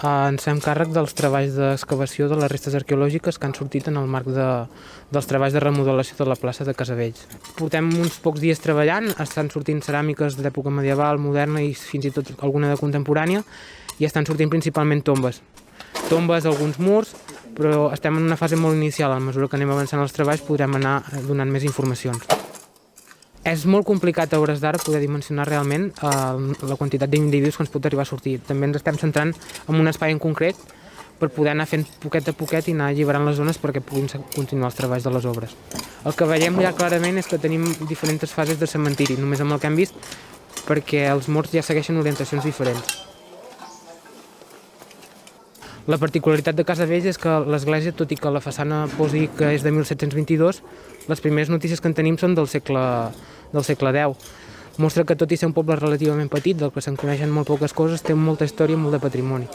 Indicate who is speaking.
Speaker 1: Ens fem càrrec dels treballs d'excavació de les restes arqueològiques que han sortit en el marc dels treballs de remodelació de la plaça de Casavells. Portem uns pocs dies treballant, estan sortint ceràmiques de l'època medieval, moderna i fins i tot alguna de contemporània, i estan sortint principalment tombes. Tombes, alguns murs, però estem en una fase molt inicial. A mesura que anem avançant els treballs podrem anar donant més informacions. És molt complicat a hores d'ara poder dimensionar realment la quantitat d'individus que ens pot arribar a sortir. També ens estem centrant en un espai en concret per poder anar fent poquet a poquet i anar alliberant les zones perquè puguin continuar els treballs de les obres. El que veiem ja clarament és que tenim diferents fases de cementiri, només amb el que hem vist, perquè els morts ja segueixen orientacions diferents. La particularitat de Casavells és que l'església, tot i que la façana posi que és de 1722, les primeres notícies que en tenim són del segle X. Mostra que tot i ser un poble relativament petit, del que se'n coneixen molt poques coses, té molta història i molt de patrimoni.